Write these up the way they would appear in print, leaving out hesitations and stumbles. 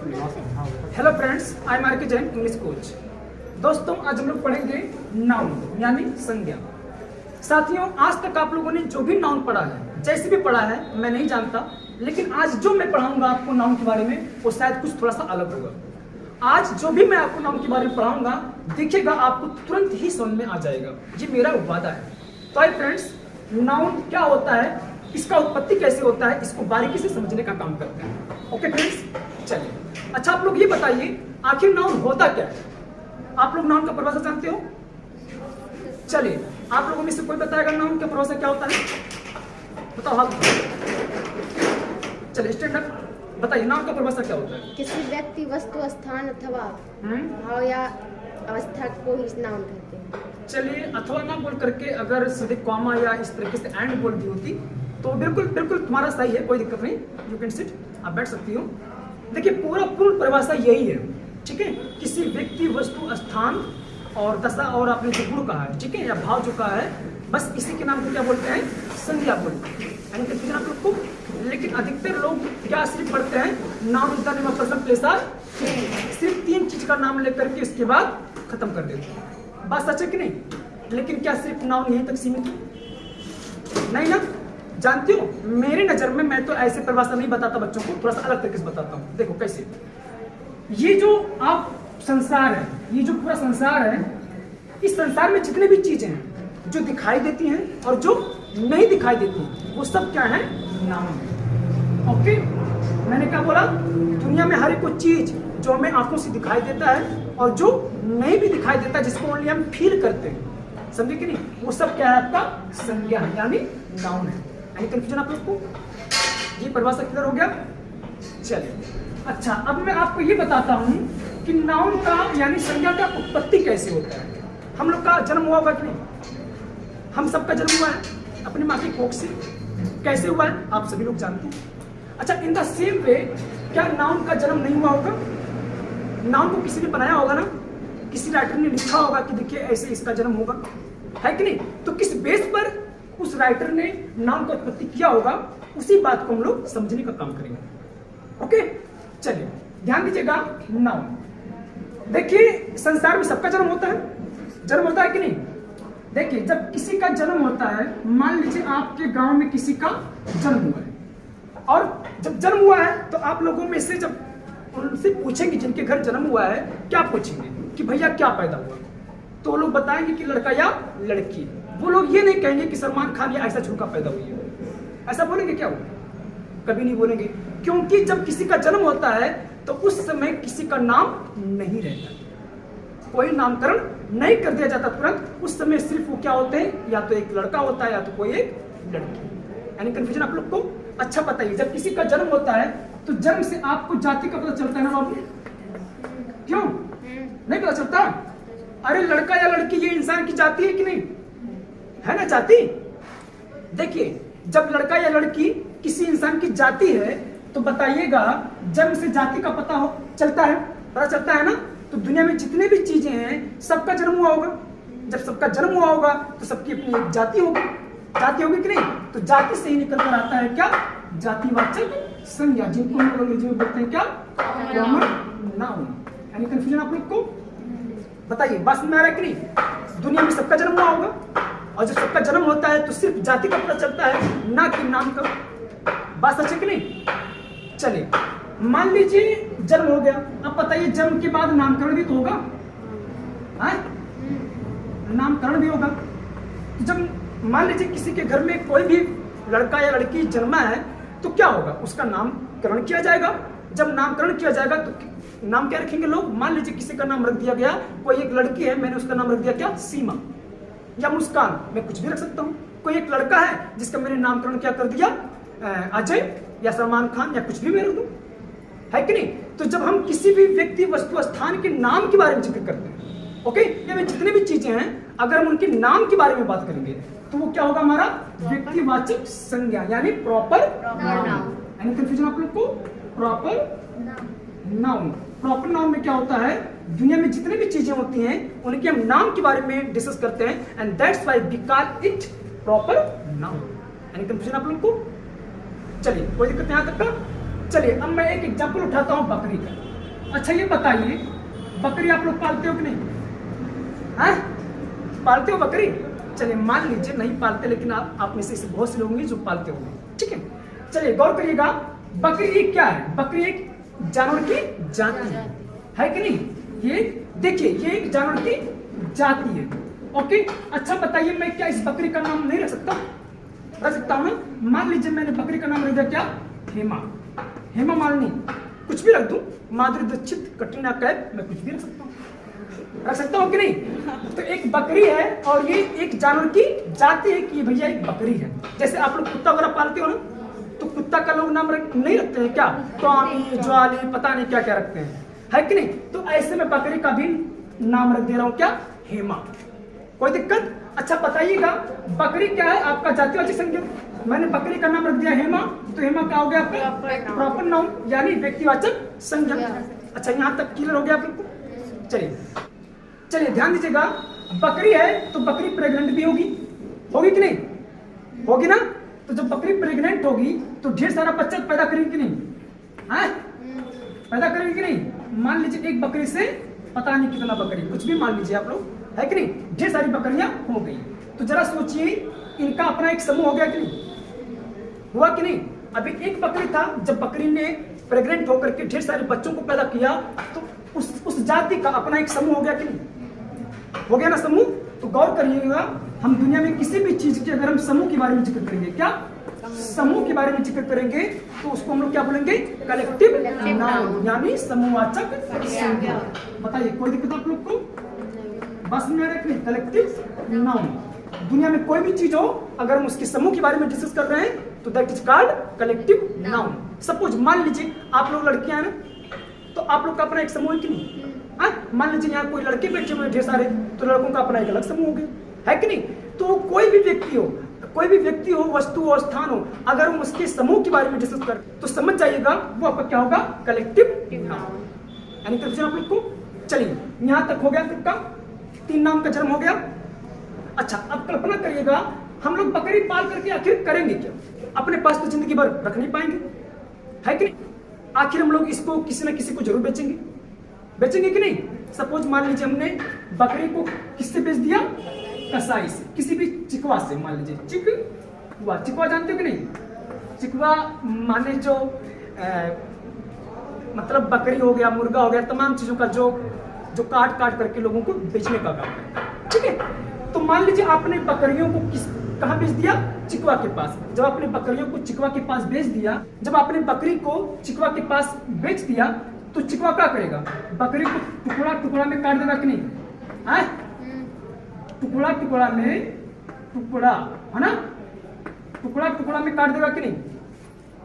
Hello friends, I am R K Jain, English coach. दोस्तों, आज हम लोग पढ़ेंगे नाउन यानी संज्ञा। साथियों, आज तक आप लोगों ने जो भी नाउन पढ़ा है, जैसे भी पढ़ा है, मैं नहीं जानता, लेकिन आज जो मैं पढ़ाऊंगा आपको नाउन के बारे में, वो शायद कुछ थोड़ा सा अलग होगा। आज जो भी मैं आपको नाउन के बारे में पढ़ाऊंगा, देखिएगा आपको तुरंत ही समझ में आ जाएगा। ये मेरा वादा है। तो आई फ्रेंड्स, नाउन क्या होता है, इसका उत्पत्ति कैसे होता है, इसको बारीकी से समझने का काम करते हैं। ओके फ्रेंड्स, चलिए। अच्छा, आप लोग ये बताइए, आखिर नाउन होता क्या है? आप लोग नाउन का परिभाषा जानते हो? चलिए, आप लोगों में से कोई बताएगा नाउन का परिभाषा क्या होता है? बताओ हाथ। चलिए, स्टैंड अप, बताइए नाउन का परिभाषा क्या होता है? किसी व्यक्ति, वस्तु, स्थान अथवा भाव या अवस्था को ही नाउन कहते हैं। चलिए, अथवा ना बोल करके अगर सीधे कॉमा या इस तरीके से एंड बोल दी होती तो बिल्कुल बिल्कुल तुम्हारा सही है, कोई दिक्कत नहीं, यू कैन सिट, आप बैठ सकती हो। देखिए, पूर्ण परिभाषा यही है, ठीक है। किसी व्यक्ति, वस्तु, स्थान और दशा और आपने जो गुण कहा है, ठीक है, या भाव जो कहा है, बस इसी के नाम को क्या बोलते हैं? संज्ञा बोलते हैं। यानी कि आप लोग को, लेकिन अधिकतर लोग क्या सिर्फ पढ़ते हैं, नाम the name of person place are, सिर्फ 3 चीज का नाम लेकर के इसके बाद खत्म कर देते हैं। बात सच है कि नहीं? लेकिन क्या सिर्फ नाउन यहीं तक सीमित है? नहीं ना। जानते हो, मेरी नजर में मैं तो ऐसे परिभाषा नहीं बताता बच्चों को, थोड़ा सा अलग तरीके से बताता हूँ। देखो कैसे, ये जो आप संसार है, ये जो पूरा संसार है, इस संसार में जितने भी चीजें हैं जो दिखाई देती हैं और जो नहीं दिखाई देती, वो सब क्या है? नाउन है। ओके, मैंने क्या बोला? दुनिया में हर एक वो चीज जो हमें आंखों से दिखाई देता है और जो नहीं भी दिखाई देता, जिसको ओनली हम फील करते हैं, समझे कि नहीं, वो सब क्या है? आपका संज्ञा है, यानी नाउन है। यानी कंफ्यूजन आप लोग को? ये परिभाषा क्लियर हो गया? चलिए, अच्छा, अब मैं आपको ये बताता हूं कि नाउन का यानी संज्ञा का उत्पत्ति कैसे होता है। हम लोग का जन्म हुआ होगा कि नहीं? हम सबका जन्म हुआ है अपनी माँ की कोख से। कैसे हुआ है आप सभी लोग जानते हैं। अच्छा, इन द सेम वे क्या नाउन का जन्म नहीं हुआ होगा? नाउन को किसी ने बनाया होगा ना, किसी राइटर ने लिखा होगा कि देखिए ऐसे इसका जन्म होगा, है कि नहीं? तो किस बेस पर उस राइटर ने नाउन का उत्पत्ति किया होगा, उसी बात को हम लोग समझने का काम करेंगे। ओके, चलिए ध्यान दीजिएगा। नाउन, देखिए, संसार में सबका जन्म होता है, जन्म होता है कि नहीं? देखिए, जब किसी का जन्म होता है, मान लीजिए आपके गांव में किसी का जन्म हुआ है, और जब जन्म हुआ है तो आप लोगों में से जब उनसे पूछेंगे जिनके घर जन्म हुआ है, क्या पूछेंगे कि भैया क्या पैदा हुआ, तो वो लोग बताएंगे कि लड़का या लड़की। वो लोग ये नहीं कहेंगे कि सलमान खान या ऐसा झुमका पैदा हुई है। ऐसा बोलेंगे क्या? वो कभी नहीं बोलेंगे, क्योंकि जब किसी का जन्म होता है तो उस समय किसी का नाम नहीं रहता, कोई नामकरण नहीं कर दिया जाता तुरंत। उस समय सिर्फ वो क्या होते हैं, या तो एक लड़का होता है या तो कोई एक लड़की। यानी कंफ्यूजन आप लोग को? अच्छा बताइए, जब किसी का जन्म होता है तो जन्म से आपको जाति का पता चलता है ना बाबू? क्यों नहीं पता चलता? अरे, लड़का या लड़की ये इंसान की जाति है कि नहीं है ना? जाति। देखिए, जब लड़का या लड़की किसी इंसान की जाति है तो बताइएगा, जन्म से जाति का पता चलता है ना। तो दुनिया में जितने भी चीजें हैं, सबका जन्म हुआ होगा। जब सबका जन्म हुआ होगा तो सबकी अपनी एक जाति होगी कि नहीं? तो जाति से ही निकल कर आता है क्या? जातिवाचक संज्ञा, जिनको हम लोग अंग्रेजी में बोलते हैं क्या? Common noun. यानी कंफ्यूजन आप लोग को? बताइए, बात समझ में आ रहा है कि नहीं? दुनिया में सबका जन्म हुआ होगा, और जब सबका जन्म होता है तो सिर्फ जाति का पता चलता है, ना कि नाम का। बात सच है कि नहीं? चलिए, मान लीजिए जन्म हो गया, अब बताइए जन्म के बाद नामकरण भी तो होगा, नामकरण भी होगा। जब मान लीजिए किसी के घर में कोई भी लड़का या लड़की जन्मा है तो क्या होगा? उसका नामकरण किया जाएगा। जब नामकरण किया जाएगा तो नाम क्या रखेंगे लोग? मान लीजिए किसी का नाम रख दिया गया, कोई एक लड़की है, मैंने उसका नाम रख दिया क्या? सीमा या मुस्कान, मैं कुछ भी रख सकता हूँ। कोई एक लड़का है जिसका मैंने नामकरण क्या कर दिया? अजय या सलमान खान या कुछ भी मैं रख दूं, है कि नहीं? तो जब हम किसी भी व्यक्ति, वस्तु, स्थान के नाम के बारे में जिक्र करते हैं, ओके, ये जितने भी चीजें हैं, अगर हम उनके नाम के बारे में बात करेंगे तो वो क्या होगा? हमारा व्यक्तिवाचक संज्ञा, यानी प्रॉपर नाउन। यानी कंफ्यूजन आप लोग को? Proper noun. प्रॉपर नाउन में क्या होता है? दुनिया में जितने भी चीजें होती हैं उनके हम नाम के बारे में डिस्कस करते हैं, and that's why we call it proper noun. यानी कंफ्यूजन आप लोग को? चलिए, कोई दिक्कत यहाँ तक का? चलिए, अब मैं एक एग्जांपल उठाता हूँ बकरी का। अच्छा ये बताइए, बकरी आप लोग पालते हो कि नहीं? हैं? पालते हो बकरी? चलिए मान लीजिए नहीं पालते, लेकिन आप में से बहुत से लोग होंगे जो पालते होंगे, ठीक है। चलिए गौर करिएगा, बकरी एक क्या है? बकरी एक जानवर की जाति है कि नहीं? ये देखिए, ये एक जानवर की जाति है। ओके, अच्छा बताइए, मैं क्या इस बकरी का नाम नहीं रख सकता? रख सकता हूं ना। मान लीजिए मैंने बकरी का नाम रख दिया क्या? हेमा, हेमा मालिनी, कुछ भी रख दूं, माधुरी दीक्षित, कटरीना कैफ, मैं कुछ भी रख सकता हूँ, रख सकता हूँ कि नहीं? तो एक बकरी है और ये एक जानवर की जाति है कि भैया एक बकरी है। जैसे आप लोग कुत्ता वगैरह पालते हो ना, तो कुत्ता का लोग नाम नहीं रखते हैं क्या? टॉमी, ज्वाली, पता नहीं क्या क्या रखते हैं, है कि नहीं? तो ऐसे में बकरी का भी नाम रख दे रहा हूँ क्या? हेमा। कोई दिक्कत? अच्छा बताइएगा, बकरी क्या है? आपका जातिवाचक संज्ञा। मैंने बकरी का नाम रख दिया हेमा, तो हेमा क्या हो गया आपका? प्रॉपर नाउन, यानी व्यक्तिवाचक संज्ञा। अच्छा यहाँ तक क्लियर हो गया आप लोग को? चलिए ध्यान दीजिएगा, बकरी है तो बकरी प्रेग्नेंट भी होगी कि नहीं? होगी ना। तो जब बकरी प्रेग्नेंट होगी तो ढेर सारा बच्चा पैदा करेगी कि नहीं? है? पैदा करेगी कि नहीं? मान लीजिए एक बकरी से पता नहीं कितना बकरी, कुछ भी मान लीजिए आप लोग, है कि नहीं? ढेर सारी बकरियां हो गई। तो जरा सोचिए, इनका अपना एक समूह हो गया कि नहीं? हुआ कि नहीं? अभी एक बकरी था, जब बकरी ने प्रेग्नेंट होकर के ढेर सारे बच्चों को पैदा किया, तो उस जाति का अपना एक समूह हो गया कि नहीं? हो गया ना समूह। तो गौर करिएगा, हम दुनिया में किसी भी चीज के अगर हम समूह के बारे में जिक्र करेंगे, क्या समूह के बारे में जिक्र करेंगे, तो उसको हम लोग क्या बोलेंगे? कलेक्टिव नाउन, यानी समूहवाचक संज्ञा। बताइए कोई दिक्कत आप लोग को? बस में रखनी कलेक्टिव नाउन। दुनिया में कोई भी चीज हो, अगर हम उसके समूह के बारे में डिस्कस कर रहे हैं तो that is called collective noun. Suppose मान लीजिए आप लोग लड़कियां हैं ना, तो आप लोग का अपना एक समूह है कि नहीं? मान लीजिए यहाँ कोई लड़के बैठे हुए ढेर सारे, तो लड़कों का अपना एक अलग समूह हो गया, है कि नहीं? तो कोई भी व्यक्ति हो, वस्तु हो, स्थान हो, अगर हम उसके समूह के बारे में डिस्कस कर तो समझ जाइएगा वो आपका क्या होगा? Collective noun. यानी कंफ्यूजन आप लोग को? चलिए यहाँ तक हो गया, आपका 3 नाम का जन्म हो गया। अच्छा अब कल्पना करिएगा, हम लोग बकरी पाल करके आखिर करेंगे क्या? अपने पास तो जिंदगी भर रख नहीं पाएंगे, है कि नहीं? आखिर हम लोग इसको किसी न किसी को जरूर बेचेंगे कि नहीं? सपोज मान लीजिए हमने बकरी को किससे बेच दिया? कसाई से, किसी भी चिकवा से। मान लीजिए चिकवा जानते हो कि नहीं? चिकवा माने जो मतलब बकरी हो गया, मुर्गा हो गया, तमाम चीजों का जो काट करके लोगों को बेचने का काम है, ठीक है। तो मान लीजिए आपने बकरियों को कहाँ बेच दिया? चिकवा के पास। जब आपने बकरियों को चिकवा के पास बेच दिया, जब आपने बकरी को चिकवा के पास बेच दिया, तो चिकवा क्या करेगा? बकरी को टुकड़ा में काट देगा कि नहीं? टुकड़ा में है ना, टुकड़ा में काट देगा कि नहीं?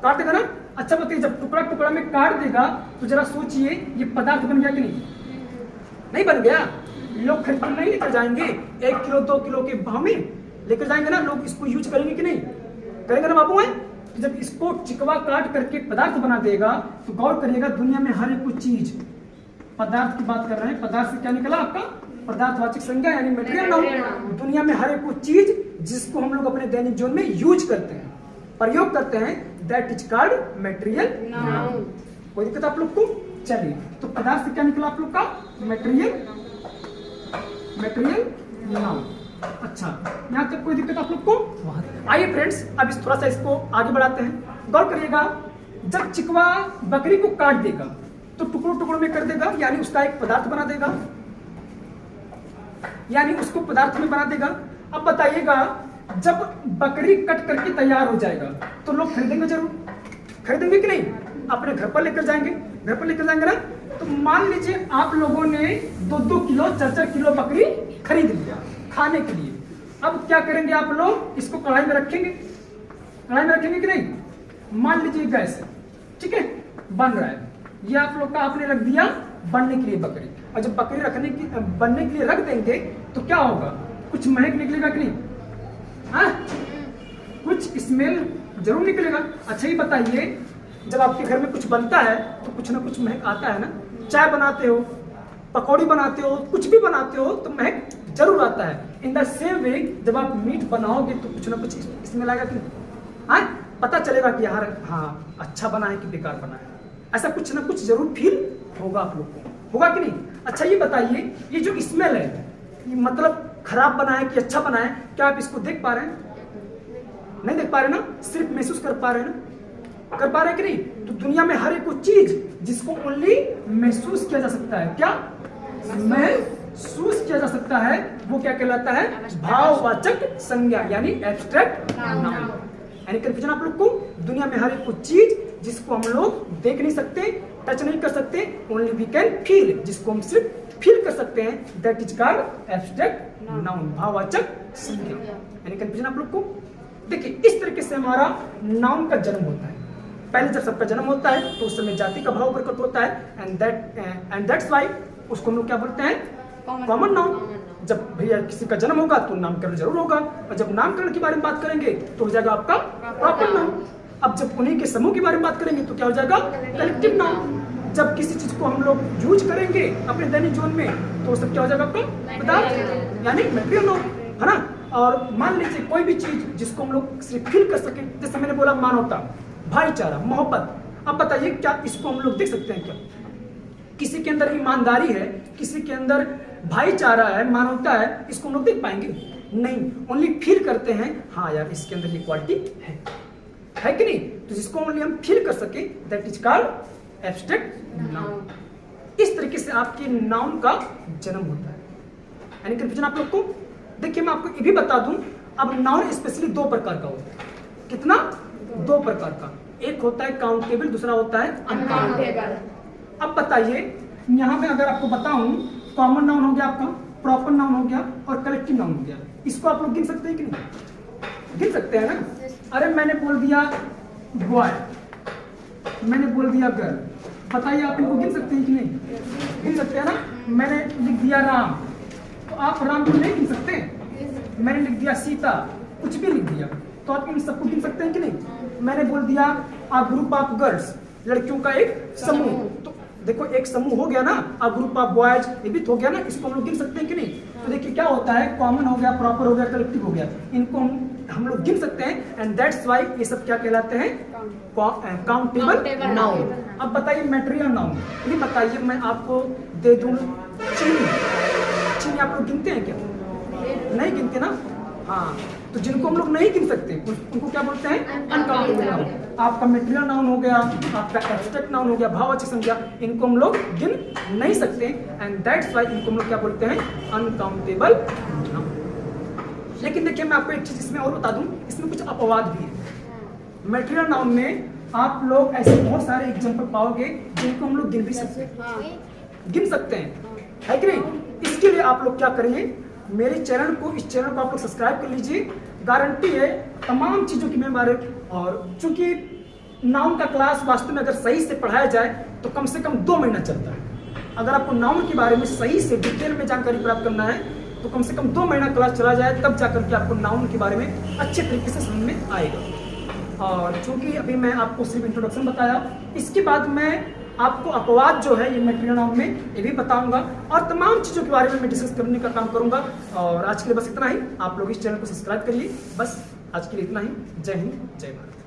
काट देगा ना। अच्छा बताइए, जब टुकड़ा में काट देगा तो जरा सोचिए, ये पदार्थ बन गया कि नहीं बन गया? लोग खरीद नहीं लेकर जाएंगे, 1 किलो 2 किलो के भाव में लेकर जाएंगे ना, लोग इसको यूज करेंगे कि नहीं? करेंगे ना बाबू? है जब इसको चिकवा काट करके पदार्थ बना देगा, तो गौर करिएगा, दुनिया में हर एक चीज, पदार्थ की बात कर रहे हैं, पदार्थ से क्या निकला आपका? पदार्थवाचक संज्ञा, यानी मटेरियल नाउन। दुनिया में हर एक चीज जिसको हम लोग अपने दैनिक जीवन में यूज करते हैं, प्रयोग करते हैं, that is called material noun. कोई दिक्कत आप लोग को? चलिए, तो पदार्थ से क्या निकला आप लोग का? Material noun. अच्छा यहाँ तक कोई दिक्कत आप लोग को? आइए फ्रेंड्स, अब थोड़ा सा इसको आगे बढ़ाते हैं। गौर करिएगा, जब चिकवा बकरी को काट देगा तो टुकड़ों में कर देगा, यानी उसका एक पदार्थ बना देगा, यानी उसको पदार्थ में बना देगा। अब बताइएगा, जब बकरी कट करके तैयार हो जाएगा तो लोग खरीदेंगे जरूर, खरीदेंगे कि नहीं? अपने घर पर लेकर जाएंगे ना। तो मान लीजिए आप लोगों ने 2-2 किलो 4-4 किलो बकरी खरीद लिया खाने के लिए। अब क्या करेंगे आप लोग? इसको कढ़ाई में रखेंगे कि नहीं? मान लीजिए गैस, ठीक है, बन रहा है, ये आप लोग का आपने रख दिया बनने के लिए बकरी। और जब बकरी बनने के लिए रख देंगे तो क्या होगा? कुछ महक निकलेगा कि नहीं? कुछ स्मेल जरूर निकलेगा। अच्छा ये बताइए, जब आपके घर में कुछ बनता है तो कुछ ना कुछ महक आता है ना? चाय बनाते हो, पकौड़ी बनाते हो, कुछ भी बनाते हो तो महक जरूर आता है। इन द सेम वे, जब आप मीट बनाओगे तो कुछ ना कुछ स्मेल आएगा कि नहीं? पता चलेगा कि यार हाँ अच्छा बना है कि बेकार बना है, ऐसा कुछ ना कुछ जरूर फील होगा आप लोग को, होगा कि नहीं? अच्छा ये बताइए, ये जो स्मेल है ये मतलब खराब बना है कि अच्छा बना है? क्या आप इसको देख पा रहे हैं? नहीं देख पा रहे ना, सिर्फ महसूस कर पा रहे हैं ना, कर पा रहे हैं कि नहीं? तो दुनिया में हर एक वो चीज जिसको ओनली महसूस किया जा सकता है, क्या महसूस किया जा सकता है, वो क्या कहलाता है? भाववाचक संज्ञा, यानी एब्स्ट्रैक्ट नाउन। यानी कंफ्यूजन आप लोग को, दुनिया में हर एक वो चीज जिसको हम लोग देख नहीं सकते, टच नहीं कर सकते, ओनली वी कैन फील, जिसको हम सिर्फ फील कर सकते हैं, that is called abstract noun, भाववाचक संज्ञा। यानी कंफ्यूजन आप लोग को। देखिए इस तरीके से हमारा नाउन का जन्म होता है। पहले जब सबका जन्म होता है तो उस समय जाति का भाव प्रकट होता है, एंड दैट्स व्हाई उसको हम लोग क्या बोलते हैं? Common noun. जब भैया किसी का जन्म होगा तो नामकरण जरूर होगा, और जब नामकरण के बारे में बात करेंगे तो हो जाएगा आपका प्रॉपर नाउन। अब जब उन्हीं के समूह के बारे में बात करेंगे तो क्या हो जाएगा? Collective noun. जब किसी चीज को हम लोग यूज करेंगे अपने दैनिक जीवन में तो वो सब क्या हो जाएगा आपका? पदार्थ, यानी मटेरियल नाउन, है ना? और मान लीजिए कोई भी चीज जिसको हम लोग सिर्फ फील कर सके, जैसे मैंने बोला मानवता, भाईचारा, मोहब्बत। अब बताइए क्या इसको हम लोग देख सकते हैं क्या? किसी के अंदर ईमानदारी है, किसी के अंदर भाईचारा है, मानवता है, इसको हम लोग देख पाएंगे? नहीं, ओनली फील करते हैं, हाँ यार इसके अंदर ये क्वालिटी है कि नहीं? तो जिसको ओनली हम फील कर सके, that is called abstract noun. इस तरीके से आपके नाउन का जन्म होता है। यानी कंफ्यूजन आप लोग को। देखिए मैं आपको ये भी बता दूं, अब नाउन स्पेशली दो प्रकार का होता है। कितना? दो प्रकार का। एक होता है काउंटेबल, दूसरा होता है अनकाउंटेबल। अब बताइए यहाँ पे अगर आपको बताऊं, कॉमन नाउन हो गया आपका, प्रॉपर नाउन हो गया और कलेक्टिव नाउन हो गया। इसको आप लोग गिन सकते हैं कि नहीं? गिन सकते हैं ना? अरे मैंने बोल दिया बॉय, मैंने बोल दिया गर्ल, बताइए आप इनको गिन सकते हैं कि नहीं? गिन सकते हैं ना? मैंने लिख दिया राम, तो आप राम को नहीं गिन सकते? मैंने लिख दिया सीता, कुछ भी लिख दिया, तो आप इन सबको गिन सकते हैं कि नहीं? मैंने बोल दिया आ ग्रुप ऑफ गर्ल्स, लड़कियों का एक समूह, तो देखो एक समूह हो गया ना, आ ग्रुप ऑफ बॉयज, ये भी तो हो गया ना, इसको हम लोग गिन सकते हैं कि नहीं? तो देखिए क्या होता है, कॉमन हो गया, प्रॉपर हो गया, कलेक्टिव हो गया, इनको हम लोग गिन सकते हैं, एंड दैट्स व्हाई ये सब क्या कहलाते हैं? Countable noun. अब बताइए मटेरियल नाउन, ये बताइए मैं आपको दे दूं चीनी, चीनी आप लोग गिनते हैं क्या? नहीं गिनते ना? हाँ, तो जिनको हम लोग नहीं गिन सकते उनको क्या बोलते हैं? Uncountable noun. आपका मटेरियल नाउन हो गया, आपका एब्स्ट्रैक्ट नाउन हो गया, भाववाचक संज्ञा, इनको हम लोग गिन नहीं सकते, एंड दैट्स व्हाई इनको हम लोग क्या बोलते हैं? Uncountable noun. लेकिन देखिए मैं आपको एक चीज इसमें और बता दूं, इसमें कुछ अपवाद भी है। मटेरियल नाउन में आप लोग ऐसे बहुत सारे एग्जांपल पाओगे जिनको हम लोग गिन भी सकते हैं, गिन सकते हैं, है कि नहीं? इसके लिए आप लोग क्या करिए, मेरे चैनल को, इस चैनल को आप लोग सब्सक्राइब कर लीजिए। गारंटी है तमाम चीज़ों की मैं बारे, और चूंकि नाउन का क्लास वास्तव में अगर सही से पढ़ाया जाए तो कम से कम 2 महीना चलता है। अगर आपको नाउन के बारे में सही से डिटेल में जानकारी प्राप्त करना है तो कम से कम 2 महीना क्लास चला जाए, तब जाकर के आपको नाउन के बारे में अच्छे तरीके से समझ में आएगा। और चूंकि अभी मैं आपको सिर्फ इंट्रोडक्शन बताया, इसके बाद मैं आपको अपवाद जो है ये मटेरियल नाउन में ये भी बताऊंगा, और तमाम चीज़ों के बारे में मैं डिस्कस करने का काम करूंगा। और आज के लिए बस इतना ही। आप लोग इस चैनल को सब्सक्राइब करिए। बस आज के लिए इतना ही। जय हिंद, जय भारत।